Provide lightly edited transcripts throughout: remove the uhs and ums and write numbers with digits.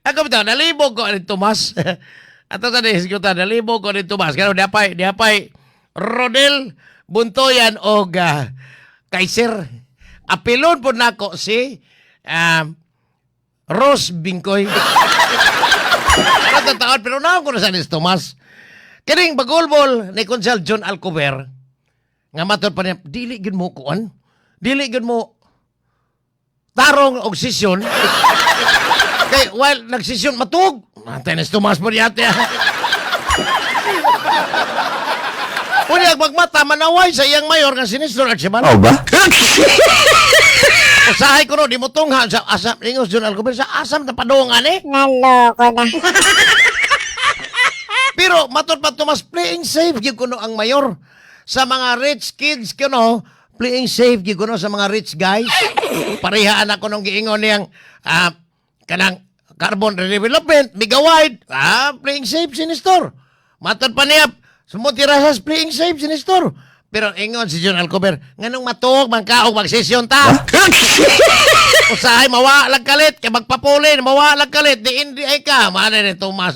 Ako bitaw nalibog ko ni Tomas. Ato sa diskuta nalibog ko ni Tomas. Kano diapay Rodel Buntoyan o Kaiser. Apilon po nako si Rose Bingkoy. Ano taon pero naon ko na sa ni Tomas. Kining bagulbol ni Konsel John Alcover nga matod pa niya, dili gid mo kuan. Dili gid mo tarong og sesyon. Kay while nagsesyon matug. Tenis Tomas mo diyate. Unya magmata manaway sa iyang mayor nga Sinistro Archibald. Oh ba? Usahay ko no di mo tungha sa asam Ingos John Alcover sa asam na padungan eh. Naloko na. Pero matod pa Tomas playing safe gyud kuno ang mayor sa mga rich kids kuno playing safe gyud kuno sa mga rich guys. Parehaan ako nung giingon niyang kanang carbon development migawide playing safe sinistor. Matod pa niya sumutirasas playing safe sinistor. Pero ingon si John Alcover nganong matuog man kaog magsesyon ta. Usahay mawa lang kalit kay magpapuli mawa lang kalit di indi ay ka mana ni Tomas.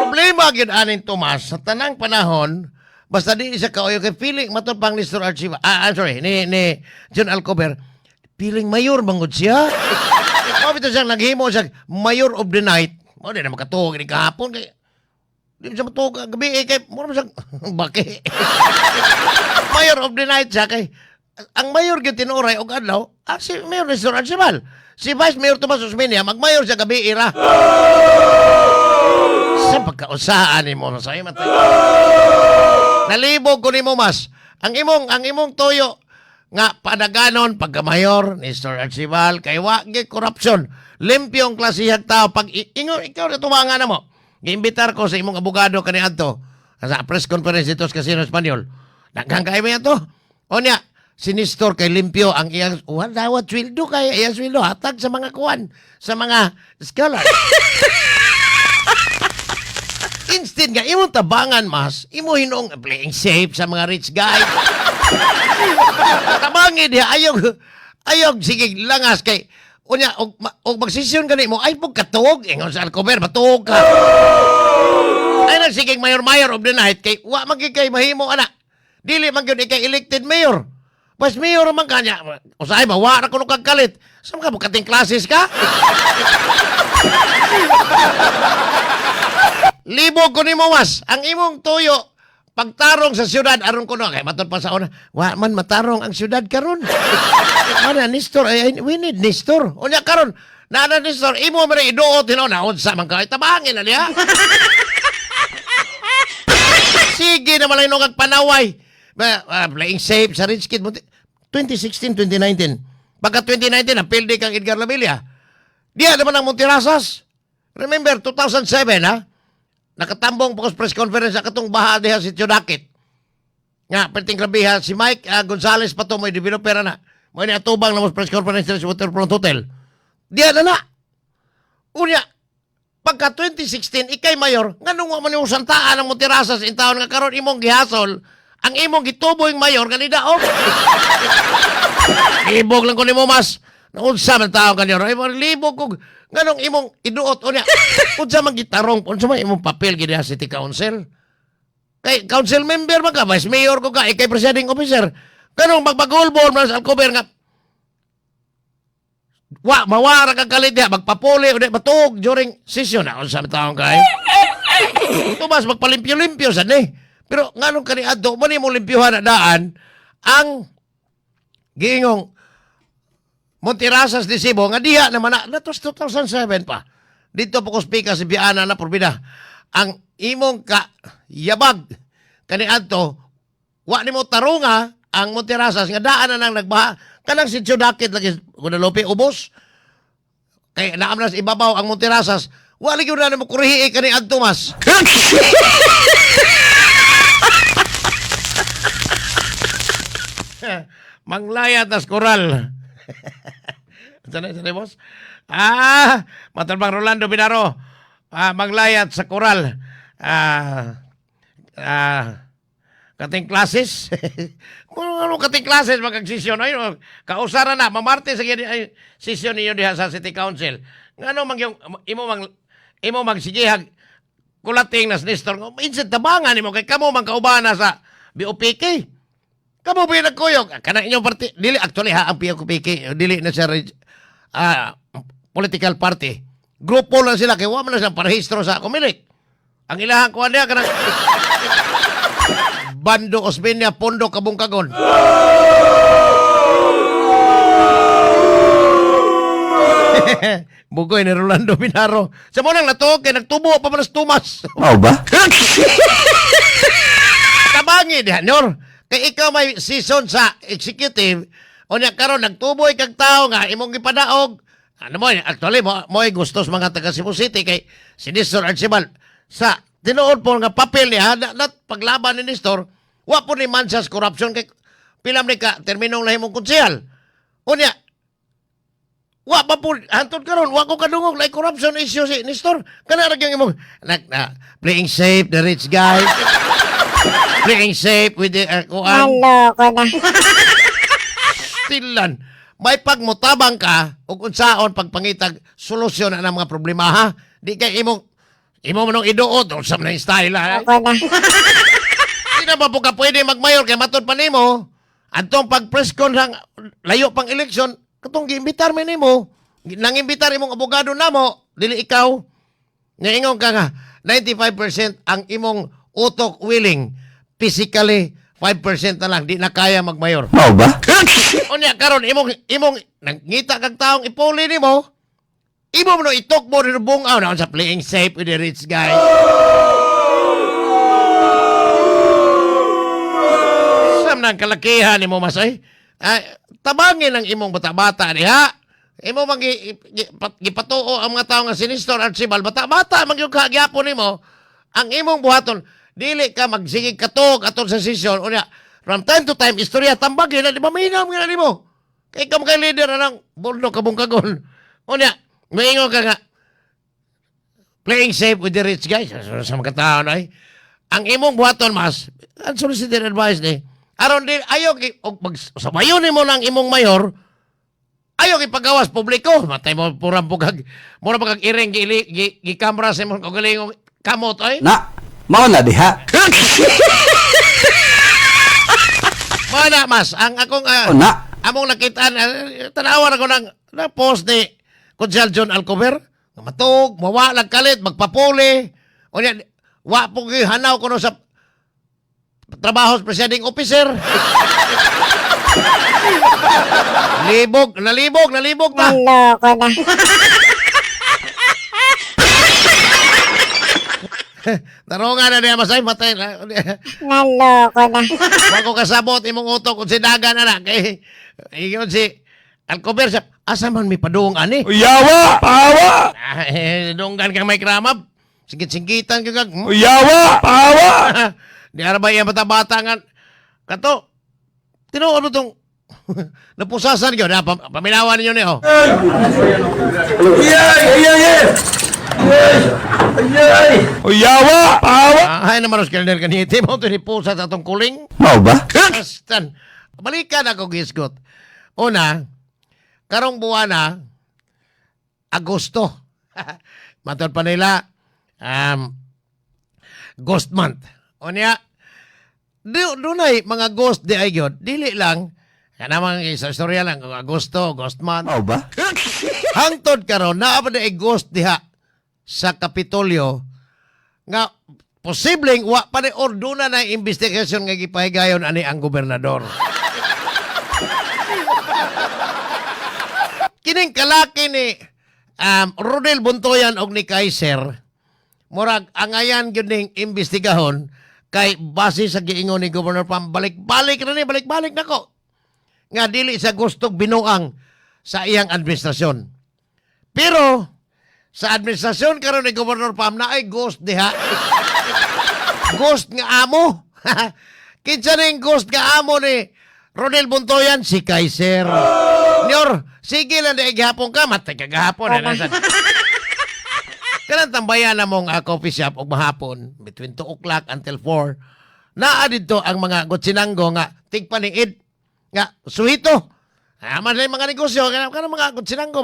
Problema gyud aning Tomas sa tanang panahon basta di siya kaoyo kay feeling matod pang Mr. Archiva ni John Alcover feeling mayor bangod siya. Mabito siyang naghimo siya mayor of the night. Mo di na makatuog ni kahapon kay di siya matuog gabi kay mo siya baki. Mayor of the night siya kay ang mayor gyud tinuray og adlaw si Mayor Mr. Archibald. Si Vice Mayor Tomas Osmeña magmayor siya gabi ira. Sa pagkausaan ni mo sa imatay. Nalibog ko ni mo mas. Ang imong toyo nga padaganon pagka-mayor ni Mr. Archibald kay wa gyud corruption. Limpyong klasihag tao pag ingon ikaw na tumangan na mo. Giimbitar ko sa imong abogado kaniadto sa press conference dito sa Casino Espanyol. Daghang kay mo to. Onya sinistor kay limpyo ang iyang dawat sweldo kay iyang sweldo hatag sa mga kuwan sa mga scholar. Instant nga imong tabangan mas imo hinong playing safe sa mga rich guys. Tabangin diha ayog sige langas kay unya og magsisyon gani mo ay pug katuog ingon sa Alcover matuog ka. Ay nagsigig mayor of the night kay wa magigay mahimo ana. Dili man gyud ikay elected mayor. Pas mayor man kanya, usahay ba, wala ko nung kagkalit. Saan ka, bukating klases ka? Libog ko ni Mawas, ang imong tuyo, pagtarong sa syudad, aron ko no, kaya matod pa sa una, wa man matarong ang syudad karon. Mana, Nestor, we need Nestor. Unya karon, nana Nestor, imo mo rin iduot, naon sa man ka, itabangin na niya. Sige na malay nung panaway. Playing safe sa rich kid 2016-2019 pagka 2019 appeal day kang Edgar Lamilla diya naman ang Montirasas remember 2007 ha nakatambong po press conference sa katong baha diha si Chodakit nga perting krabiha si Mike Gonzales pa to may developer na mo ni atubang na mo press conference sa Waterfront Hotel diya na unya pagka 2016 ikay mayor nganong wa man yung santaan ang Montirasas in taon nga karon imong gihasol ang imong gituboy mayor kanida oh. Libog lang ko nimo mas. Unsa man tao kanyo? Ay libog ko nganong imong iduot unya. Unsa man gitarong, unsa man imong papel gid sa city council? Kay council member man ka, vice mayor ko ka, kay presiding officer. Kanong magbagulbol man sa Alcover nga mawara kang kalit diha, magpapuli ulit matug during session na unsa man taong kay. Tumas magpalimpyo-limpyo sad ni. Pero nganong kaniadto man imong limpyuhan na daan ang giingong Montirasas de Cebu nga diha naman na tos 2007 pa. Dito po ko speaker si Biana na porbida. Ang imong yabag kaniadto wa nimo tarunga ang Montirasas nga daan na nang nagbaha kanang si Chodakit lagi Guadalupe ubos. Kay naam na sa ibabaw ang Montirasas wa lagi na nimo kurihi kaniadto mas. Manglayat as koral. Sana boss? Matalbang Rolando Binaro. Manglayat sa koral. kating classes. Ano kating classes magagsisyon ay kausara na mamarte sa ay session niyo diha sa City Council. Ngano mang yung imo magsigihag kulating nas Nestor. Minsan tabangan nimo kay kamo man kaubana sa BOPK. Kamo ba nagkuyog kana inyong party dili actually ha ang BOPK dili na siya political party. Grupo lang sila kay wa man na siya parehistro sa Comelec. Ang ilahang kuha niya kanang Bando Osmeña Pondo Kabungkagon. Bugoy ni Rolando Binaro. Sa mo nang natuog kay nagtubo pa manas tumas. Mao ba? Tabangi diha, Nyor. Kay ikaw may season sa executive, o niya karon nagtuboy kag tao nga imong gipadaog. Ano mo, actually, mo gusto sa mga taga Cebu City kay si Nestor Archibald sa tinuod po nga papel niya na paglaban ni Nestor, wa po ni mansas corruption kay pilam ni ka terminong lahimong konsehal. O niya, wa pa po, hantod karon wa ko kadungog like corruption issue si Nestor. Kana ra gyud imong playing safe, the rich guy. Playing safe with the Hello ko na. Stilan. May pagmutabang ka ug unsaon pagpangitag solusyon na mga problema ha. Di kay imo manong iduot o sa mga style ha. Ako na. Di na ba po ka pwede magmayor kay matod pa nimo. Antong pag-press con sang layo pang eleksyon, katong giimbitar mi nimo. Nangimbitar imong abogado namo, dili ikaw. Ngaingon ka nga 95% ang imong utok willing, physically 5% na lang di na kaya magmayor. Mao ba? Unya karon imong nangita kag taong ipuli nimo. Imo mo no itok mo rin bungaw na sa playing safe with the rich guy. Sam nang kalakihan nimo masay. Tabangin ang imong bata-bata diha. Imo mang gipatuo ang mga tawo nga si Nestor Archibald bata-bata man gyud kagyapon nimo. Ang imong buhaton dili ka magsigig katog aton sa session unya from time to time istorya tambag yun na di ba minam nga nimo. Kay ka mga leader ng Bondo Kabungkagon. Unya maingon ka nga, playing safe with the rich guys. Sa mga tao na eh. Ang imong buhaton, mas, unsolicited advice ni, aron din, ayaw, sabayon mo ng imong mayor, ayaw ipagawas publiko. Matay mo, purang pugag, mura pagag iring, gikamera sa imong kagalingong kamot, ay. Na, mao na diha. Mana, mas, ang akong, Na, among nakitaan, tanawan ako ng post ni Kunsel John Alcover, matug, mawalag kalit, magpapuli. O yan, wa po hanaw ko no sa trabaho sa presiding officer. Nalibog na. Hello ko na. Tarungan na niya masay, matay na. Hello ko na. Wa ko kasabot imong utok kung si Dagan na kay iyon si Alcover siya. Asa man may paduong ani? uyawa, pawa. Dunggan kang may kramab. Singit-singgitan ka kag. Uyawa, pawa. Di ara ba iya bata-bata nga. Kato, tinuod mo itong napusasan yun. Paminawan ninyo niyo. Uyawa, pawa. Ay naman, Oscar kaniti mo ito ni pusat atong kuling. Mao ba? Kastan. Balikan ako, Gisgot. Una, karong buwan na, Agosto. Matod pa nila, Ghost Month. O niya, doon ay mga ghost di ay yun. Dili lang, yan naman sa istorya lang, Agosto, Ghost Month. Mao ba? Hangtod karon naa pa na ghost diha sa Kapitolyo nga posibleng wa pa ni orduna na investigation nga gipahigayon ani ang gobernador. Kining kalaki ni Rodel Buntoyan og ni Kaiser murag angayan gyud ning imbestigahon kay base sa giingon ni Governor Pam balik-balik nako nga dili sa gustong binuang sa iyang administrasyon. Pero sa administrasyon karon ni Governor Pam na ay ghost diha. Ghost nga amo. Kinsa ning ghost nga amo ni Rodel Buntoyan si Kaiser. Nyor, sige lang na igihapon ka, matay ka gahapon. Kanang tambayan na mong coffee shop o mahapon, between 2 o'clock until 4, naa dito ang mga gutsinanggo nga tigpaningid nga suhito. Man na yung mga negosyo kanang mga gutsinanggo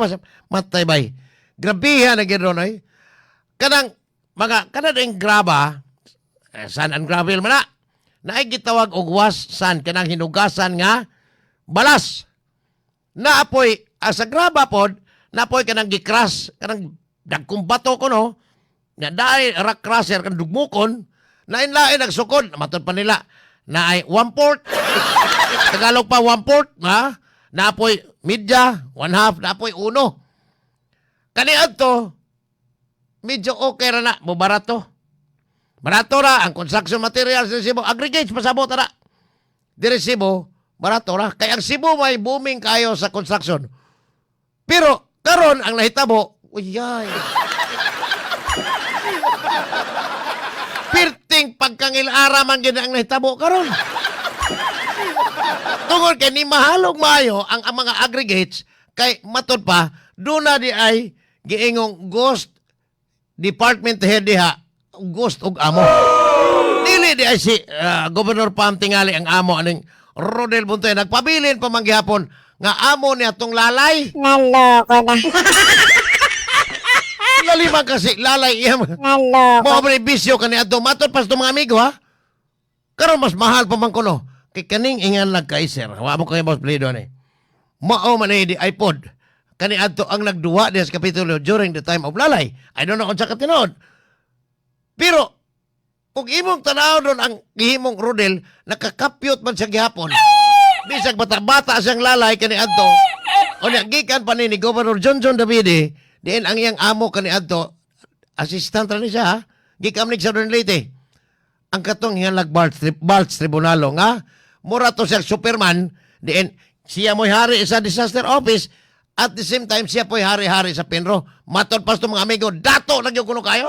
matay bay. Grabiha na gid ron oy. Kanang mga kanang graba sand and gravel man na. Naay gitawag og was sand kanang hinugasan nga balas. Naapoy sa graba pod naapoy kanang gikras kanang dagkong bato ko no. Nga dahil rock crusher kan dugmukon lain-lain nagsukod matod pa nila na ay 1/4 Tagalog pa 1/4 ha naapoy media 1/2 naapoy 1 kaniadto medyo okay ra na mo barato ra ang construction materials sa Cebu aggregates pasabot ra dire Cebu barato ra kay ang Cebu may booming kayo sa construction pero karon ang nahitabo uyay pirting pagkangil-ara man gid ang nahitabo karon. Tungod kay ni mahalog maayo ang mga aggregates kay matod pa duna di ay giingong ghost department head diha ghost og amo. Dili di ay si Governor Pam tingali ang amo aning Rodel Buntoy nagpabilin pa man gihapon nga amo niya tong lalay. Naloko na. Lalima kasi lalay iyam. Naloko. Mo ba bisyo kani adto matod pas to mga amigo ha. Karon mas mahal pa man kuno. Kay kaning ingan lag kay sir. Wa mo kay boss Plido ni. Mao man di iPod. Kani adto ang nagduwa di sa kapitulo during the time of lalay. I don't know kung sa katinood. Pero kung imong tanaw doon ang gihimong Rodel nakakapyot man sa gihapon. Bisag bata-bata siyang lalay kani adto. O niya gikan pa ni Governor John Davide. Diin ang iyang amo kani adto assistant ra ni siya ha. Gikamnik sa Don Leyte. Ang katong hingalag Balts Tribunalo nga mura to siya Superman diin siya mo'y hari sa disaster office at the same time siya po'y hari-hari sa Penro. Matod pas to mga amigo dato nagyo kuno kayo.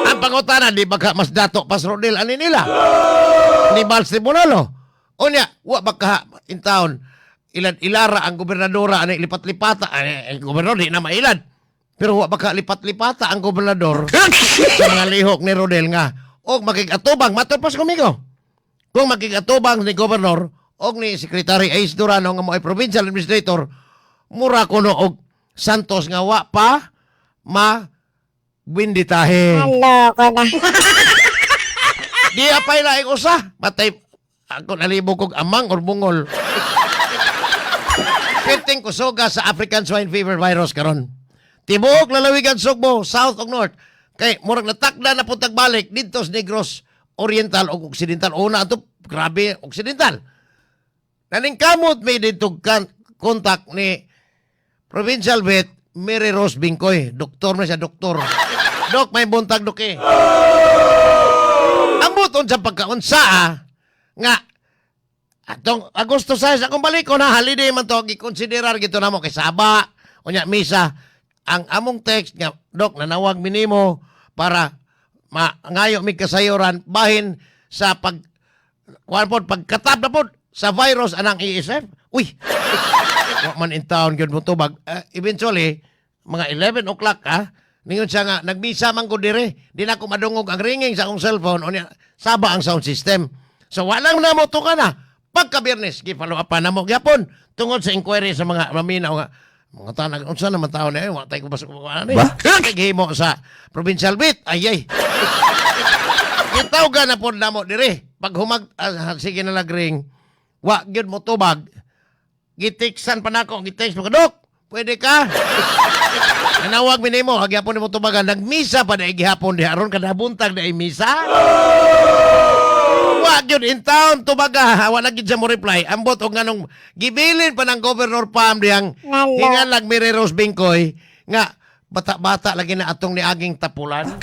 Ang pangutana di baka mas dato pas Rodel ani nila. Ni Balts Tribunalo. Unya wa baka in town ilara ang gobernadora ani lipat-lipata ang gobernador di na mailad pero wa baka lipat-lipata ang gobernador sa mga lihok ni Rodel nga og makigatubang matod pas kumigo kung makigatubang ni gobernador og ni Secretary Ace Durano nga mo ay provincial administrator mura kuno og Santos nga wa pa binditahe Naloko na. di apay laing usa matay ako nalibog kog amang or bungol. Piting kusoga sa African swine fever virus karon. Tibuok lalawigan Sugbo, south ug north. Kay murag natakda na puntag balik didto sa Negros Oriental ug Occidental. Una ato grabe Occidental. Naning kamot may didto kontak ni Provincial Vet Mary Rose Bingkoy. Doktor na siya, doktor. Dok, may buntag doki. Ambot sa pagkaunsa nga atong Agosto 6 akong balikon na holiday man to gikonsiderar gito namo kay Saba unya misa ang among text nga dok nanawag minimo para mangayo mig kasayoran bahin sa pagkatap na pod sa virus anang ESF. Uy. Wa man in town gyud mo tubag. Eventually mga 11 o'clock ningon siya nga nagmisa man ko dire di na ko madungog ang ringing sa akong cellphone unya Saba ang sound system. So walang namo to ka na. Pagka-Biyernes, gipalo pa na mo gyapon tungod sa inquiry sa mga maminaw nga mga tanag unsa naman taon na wa tay ko basta ko ani. Naghimo sa provincial bit. Ayay. Gitawgan na pod namo dire. Pag sige na lagring wa gyud mo tubag. Gitiksan pa nako, gitext mo kadok. Pwede ka? Nanawag mi nimo, hagyapon nimo tubagan nagmisa pa dai gihapon di aron kada buntag dai misa. Wa gyud in town tubaga wala gyud sa mo reply ambot og nganong gibilin pa ng Governor Pam diyang hingalag Mary Rose Bingkoy nga bata-bata lagi na atong niaging tapulan.